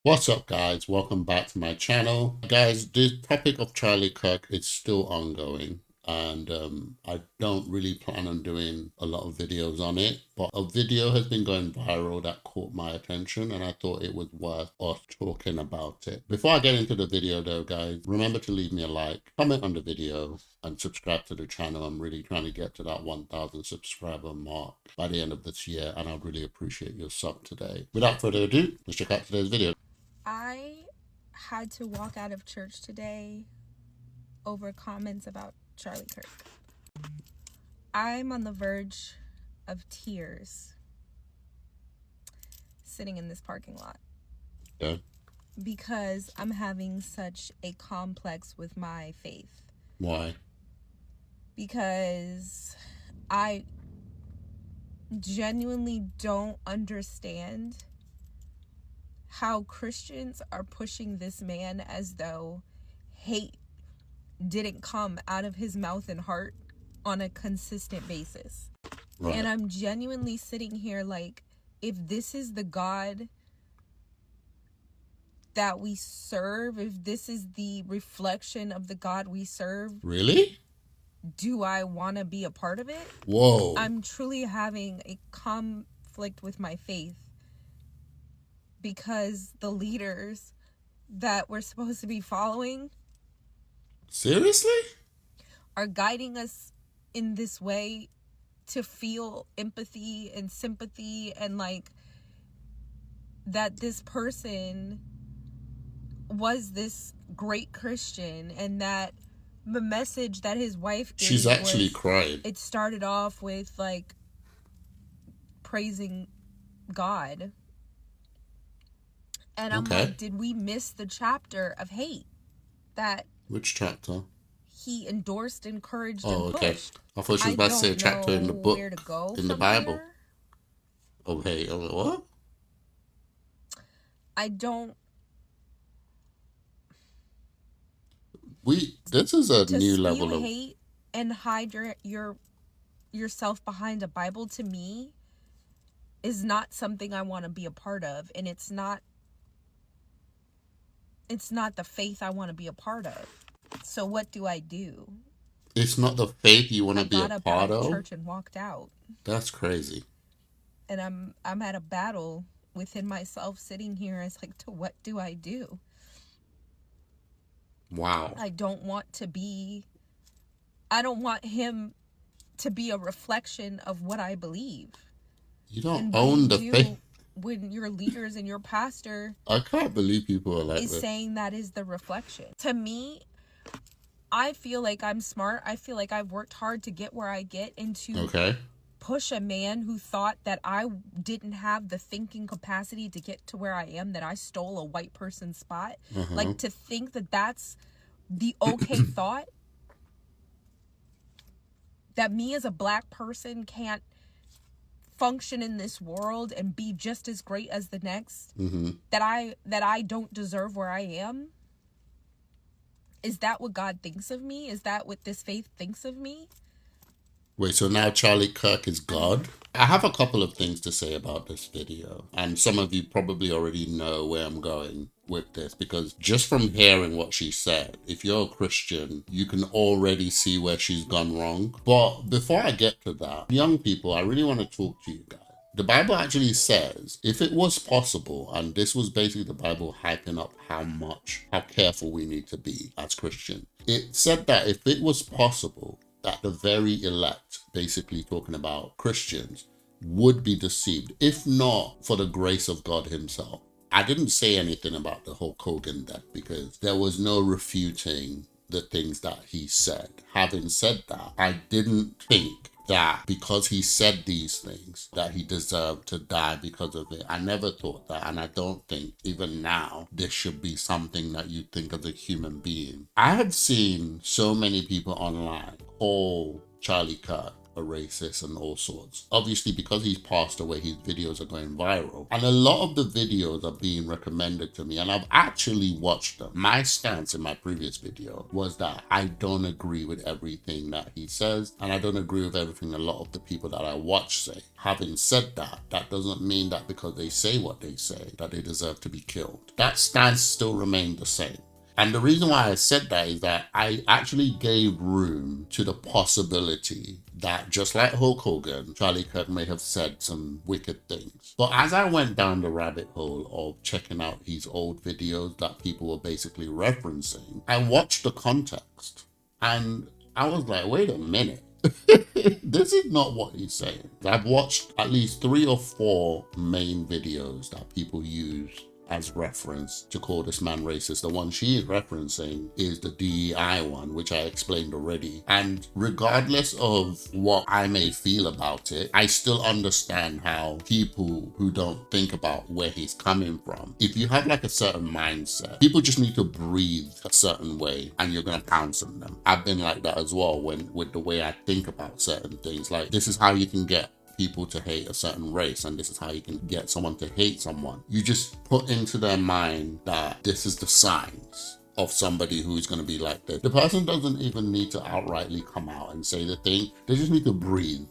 What's up, guys? Welcome back to my channel. Guys, the topic of Charlie Kirk is still ongoing, and I don't really plan on doing a lot of videos on it, but a video has been going viral that caught my attention, and I thought it was worth us talking about it. Before I get into the video though, guys, remember to leave me a like, comment on the video, and subscribe to the channel. I'm really trying to get to that 1,000 subscriber mark by the end of this year, and I'd really appreciate your sub today. Without further ado, let's check out today's video. I had to walk out of church today over comments about Charlie Kirk. I'm on the verge of tears sitting in this parking lot. Yeah. Because I'm having such a complex with my faith. Why? Because I genuinely don't understand how Christians are pushing this man as though hate didn't come out of his mouth and heart on a consistent basis. Right. And I'm genuinely sitting here like, if this is the God that we serve, if this is the reflection of the God we serve, really? Do I want to be a part of it? Whoa. I'm truly having a conflict with my faith, because the leaders that we're supposed to be following Seriously? are guiding us in this way to feel empathy and sympathy, and like that this person was this great Christian, and that the message that his wife gave, she's actually cried. It started off with like praising God. And I'm like, did we miss the chapter of hate that? Which chapter? He endorsed, encouraged, and pushed. I thought she was about to say a chapter in the book, where to go in the Bible. Here. Okay, what? I don't. This is a new level of hate and hide yourself behind a Bible. To me, is not something I want to be a part of, and it's not the faith I want to be a part of. So what do I do? It's not the faith you want to be a part of? I got up out of church and walked out. That's crazy. And I'm at a battle within myself, sitting here. It's like, to what do I do? Wow. I don't want him to be a reflection of what I believe. You don't own the faith. When your leaders and your pastor, I can't believe people are like is that. Saying that is the reflection. To me, I feel like I'm smart. I feel like I've worked hard to get where I get, and to push a man who thought that I didn't have the thinking capacity to get to where I am, that I stole a white person's spot. Like, to think that that's the okay thought, that me as a black person can't function in this world and be just as great as the next, that I don't deserve where I am. Is that what God thinks of me? Is that what this faith thinks of me? Wait, so now Charlie Kirk is God? I have a couple of things to say about this video, and some of you probably already know where I'm going with this, because just from hearing what she said, if you're a Christian, you can already see where she's gone wrong. But before I get to that, young people, I really want to talk to you guys. The Bible actually says, if it was possible, and this was basically the Bible hyping up how careful we need to be as Christians. It said that if it was possible, that the very elect, basically talking about Christians, would be deceived, if not for the grace of God himself. I didn't say anything about the Hulk Hogan death because there was no refuting the things that he said. Having said that, I didn't think that because he said these things that he deserved to die because of it. I never thought that, and I don't think even now this should be something that you think as a human being. I have seen so many people online call Charlie Kirk a racist and all sorts. Obviously, because he's passed away, his videos are going viral. And a lot of the videos are being recommended to me, and I've actually watched them. My stance in my previous video was that I don't agree with everything that he says, and I don't agree with everything a lot of the people that I watch say. Having said that, that doesn't mean that because they say what they say, that they deserve to be killed. That stance still remained the same. And the reason why I said that is that I actually gave room to the possibility that just like Hulk Hogan, Charlie Kirk may have said some wicked things. But as I went down the rabbit hole of checking out his old videos that people were basically referencing, I watched the context and I was like, wait a minute. This is not what he's saying. I've watched at least 3 or 4 main videos that people use as reference to call this man racist. The one she is referencing is the DEI one, which I explained already. And regardless of what I may feel about it, I still understand how people who don't think about where he's coming from, if you have like a certain mindset, people just need to breathe a certain way and you're gonna pounce on them. I've been like that as well with the way I think about certain things. Like, this is how you can get people to hate a certain race, and this is how you can get someone to hate someone. You just put into their mind that this is the signs of somebody who's going to be like this. The person doesn't even need to outrightly come out and say the thing. They just need to breathe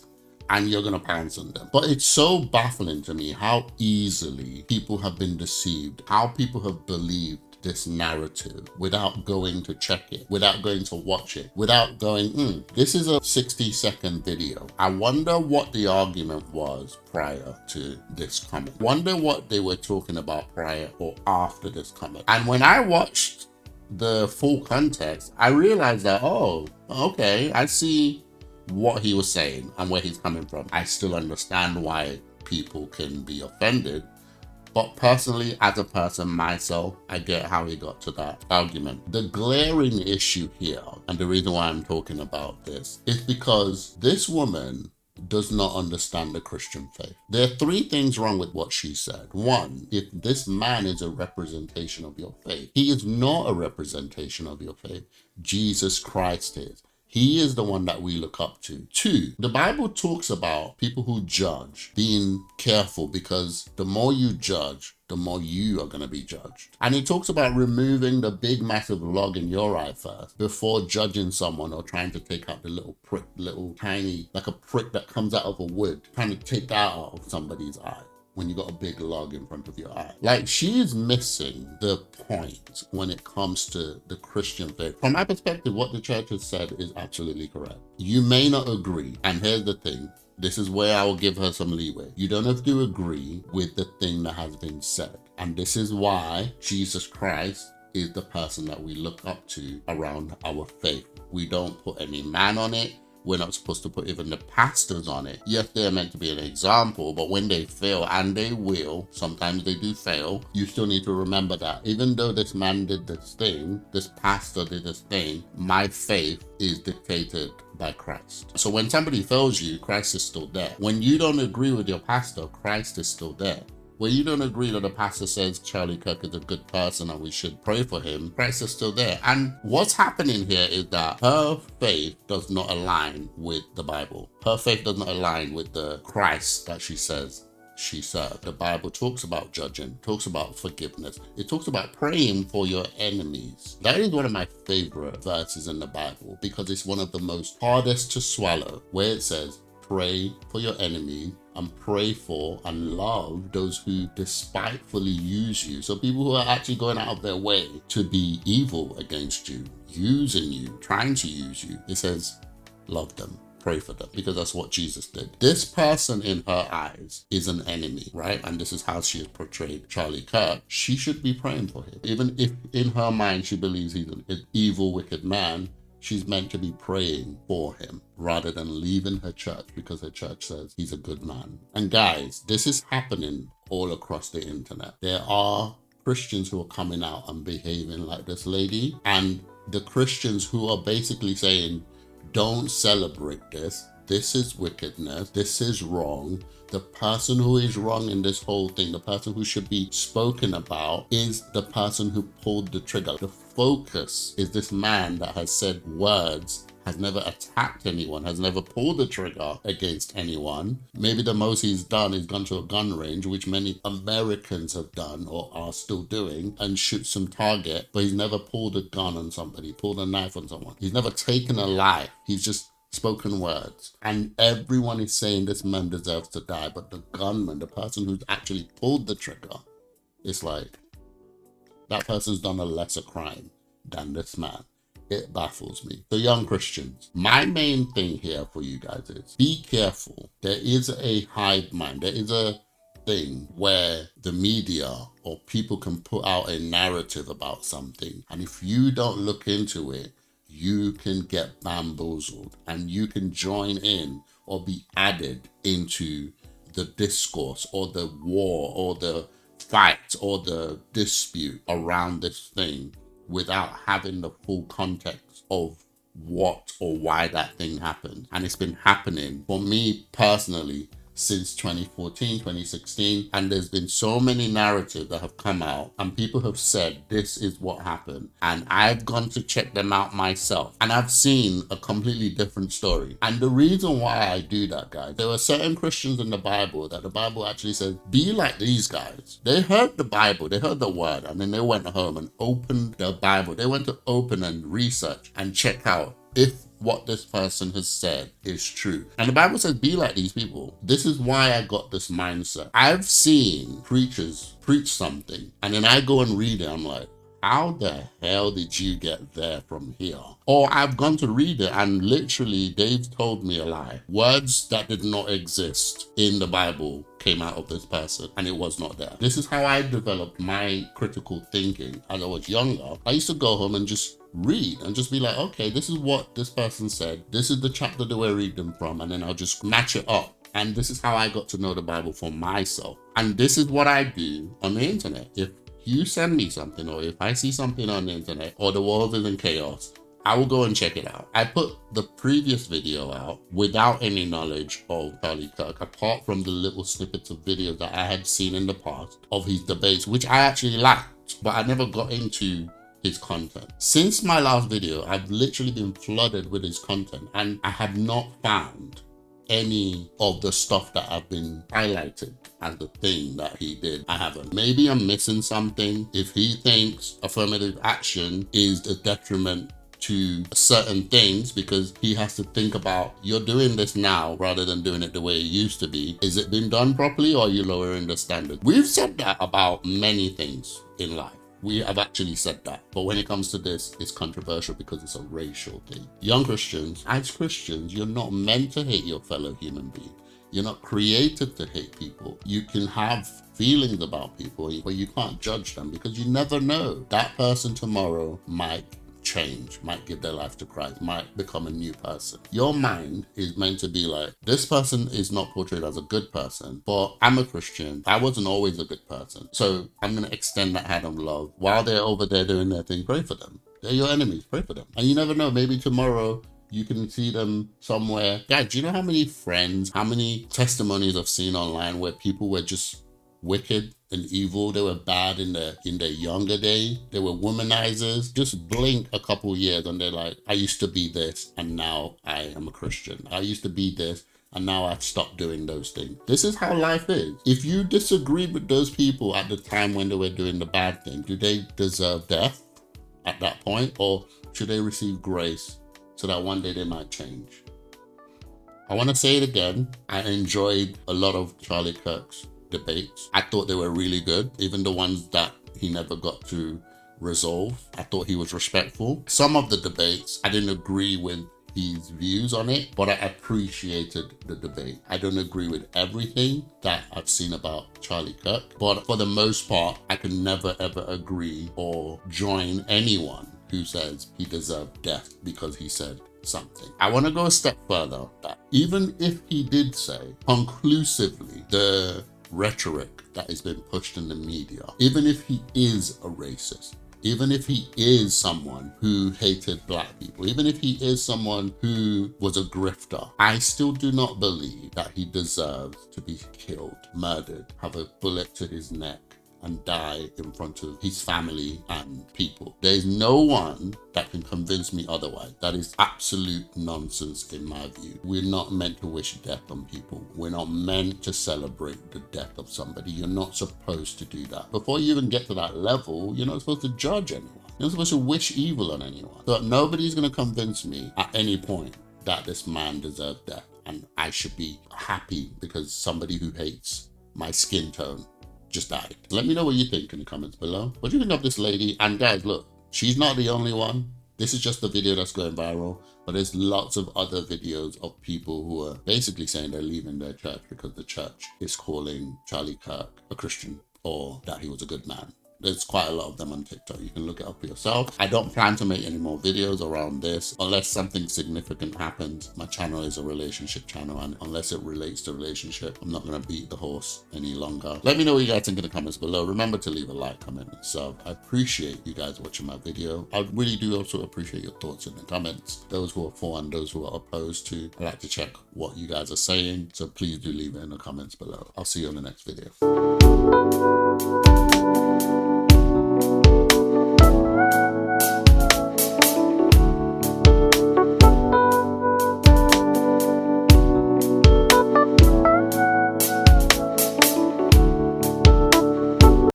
and you're going to pounce on them. But it's so baffling to me how easily people have been deceived, how people have believed this narrative without going to check it, without going to watch it, without going, this is a 60-second video. I wonder what the argument was prior to this comment. Wonder what they were talking about prior or after this comment. And when I watched the full context, I realized that, oh, okay, I see what he was saying and where he's coming from. I still understand why people can be offended. But personally, as a person myself, I get how he got to that argument. The glaring issue here, and the reason why I'm talking about this, is because this woman does not understand the Christian faith. There are 3 things wrong with what she said. 1, if this man is a representation of your faith, he is not a representation of your faith. Jesus Christ is. He is the one that we look up to. 2, the Bible talks about people who judge being careful, because the more you judge, the more you are going to be judged. And it talks about removing the big massive log in your eye first before judging someone or trying to take out the little prick, little tiny, like a prick that comes out of a wood, trying to take that out of somebody's eye when you got a big log in front of your eye. Like, she is missing the point when it comes to the Christian faith. From my perspective, what the church has said is absolutely correct. You may not agree, and here's the thing, this is where I will give her some leeway. You don't have to agree with the thing that has been said. And this is why Jesus Christ is the person that we look up to around our faith. We don't put any man on it. We're not supposed to put even the pastors on it. Yes, they're meant to be an example, but when they fail, and they will, sometimes they do fail, you still need to remember that even though this man did this thing, this pastor did this thing, my faith is dictated by Christ. So when somebody fails you, Christ is still there. When you don't agree with your pastor, Christ is still there. When you don't agree that the pastor says Charlie Kirk is a good person and we should pray for him, Christ is still there. And what's happening here is that her faith does not align with the Bible. Her faith does not align with the Christ that she says she served. The Bible talks about judging, talks about forgiveness. It talks about praying for your enemies. That is one of my favorite verses in the Bible, because it's one of the most hardest to swallow, where it says, pray for your enemies and pray for and love those who despitefully use you. So people who are actually going out of their way to be evil against you, using you, trying to use you. It says, love them, pray for them, because that's what Jesus did. This person in her eyes is an enemy, right? And this is how she has portrayed Charlie Kirk. She should be praying for him. Even if in her mind she believes he's an evil, wicked man, she's meant to be praying for him rather than leaving her church because her church says he's a good man. And guys, this is happening all across the internet. There are Christians who are coming out and behaving like this lady, and the Christians who are basically saying, don't celebrate this. This is wickedness. This is wrong. The person who is wrong in this whole thing, the person who should be spoken about, is the person who pulled the trigger. The focus is this man that has said words, has never attacked anyone, has never pulled the trigger against anyone. Maybe the most he's done is gone to a gun range, which many Americans have done or are still doing, and shoot some target, but he's never pulled a gun on somebody, pulled a knife on someone. He's never taken a life. He's just spoken words. And everyone is saying this man deserves to die, but the gunman, the person who's actually pulled the trigger, it's like, that person's done a lesser crime than this man. It baffles me. So young Christians, my main thing here for you guys is be careful. There is a hive mind. There is a thing where the media or people can put out a narrative about something. And if you don't look into it, you can get bamboozled and you can join in or be added into the discourse or the war or the fight or the dispute around this thing without having the full context of what or why that thing happened. And it's been happening for me personally since 2014, 2016. And there's been so many narratives that have come out and people have said, this is what happened. And I've gone to check them out myself. And I've seen a completely different story. And the reason why I do that, guys, there were certain Christians in the Bible that the Bible actually says, be like these guys. They heard the Bible, they heard the word, and then they went home and opened the Bible. They went to open and research and check out if what this person has said is true. And the Bible says, be like these people. This is why I got this mindset. I've seen preachers preach something, and then I go and read it. I'm like, how the hell did you get there from here? Or I've gone to read it and literally they've told me a lie. Words that did not exist in the Bible came out of this person and it was not there. This is how I developed my critical thinking as I was younger. I used to go home and just read and just be like, okay, this is what this person said. This is the chapter that we're reading from, and then I'll just match it up. And this is how I got to know the Bible for myself. And this is what I do on the internet. If you send me something, or if I see something on the internet, or the world is in chaos, I will go and check it out. I put the previous video out without any knowledge of Charlie Kirk, apart from the little snippets of videos that I had seen in the past of his debates, which I actually liked, but I never got into his content. Since my last video, I've literally been flooded with his content, and I have not found any of the stuff that have been highlighted as the thing that he did. I haven't. Maybe I'm missing something. If he thinks affirmative action is a detriment to certain things because he has to think about, you're doing this now rather than doing it the way it used to be. Is it been done properly, or are you lowering the standard? We've said that about many things in life. We have actually said that. But when it comes to this, it's controversial because it's a racial thing. Young Christians, as Christians, you're not meant to hate your fellow human being. You're not created to hate people. You can have feelings about people, but you can't judge them because you never know. That person tomorrow might change, might give their life to Christ, might become a new person. Your mind is meant to be like, this person is not portrayed as a good person, but I'm a Christian. I wasn't always a good person. So I'm going to extend that hand of love. While they're over there doing their thing, pray for them. They're your enemies, pray for them. And you never know, maybe tomorrow you can see them somewhere. Guys, do you know how many friends, how many testimonies I've seen online where people were just wicked and evil? They were bad in their younger days. They were womanizers. Just blink a couple years and they're like, I used to be this and now I am a Christian. I used to be this and now I've stopped doing those things. This is how life is. If you disagree with those people at the time when they were doing the bad thing, do they deserve death at that point, or should they receive grace so that one day they might change? I want to say it again. I enjoyed a lot of Charlie Kirk's debates. I thought they were really good. Even the ones that he never got to resolve, I thought he was respectful. Some of the debates, I didn't agree with his views on it, but I appreciated the debate. I don't agree with everything that I've seen about Charlie Kirk, but for the most part, I can never ever agree or join anyone who says he deserved death because he said something. I want to go a step further, that even if he did say conclusively the rhetoric that has been pushed in the media, even if he is a racist, even if he is someone who hated black people, even if he is someone who was a grifter, I still do not believe that he deserves to be killed, murdered, have a bullet to his neck, and die in front of his family and people. There is no one that can convince me otherwise. That is absolute nonsense in my view. We're not meant to wish death on people. We're not meant to celebrate the death of somebody. You're not supposed to do that. Before you even get to that level, you're not supposed to judge anyone. You're not supposed to wish evil on anyone. So nobody's going to convince me at any point that this man deserved death and I should be happy because somebody who hates my skin tone just died. Let me know what you think in the comments below. What do you think of this lady? And guys, look, she's not the only one. This is just the video that's going viral, but there's lots of other videos of people who are basically saying they're leaving their church because the church is calling Charlie Kirk a Christian or that he was a good man. There's quite a lot of them on TikTok. You can look it up for yourself. I don't plan to make any more videos around this unless something significant happens. My channel is a relationship channel, and unless it relates to relationship, I'm not going to beat the horse any longer. Let me know what you guys think in the comments below. Remember to leave a like, comment, and sub. I appreciate you guys watching my video. I really do also appreciate your thoughts in the comments. Those who are for and those who are opposed to. I like to check what you guys are saying, so please do leave it in the comments below. I'll see you on the next video.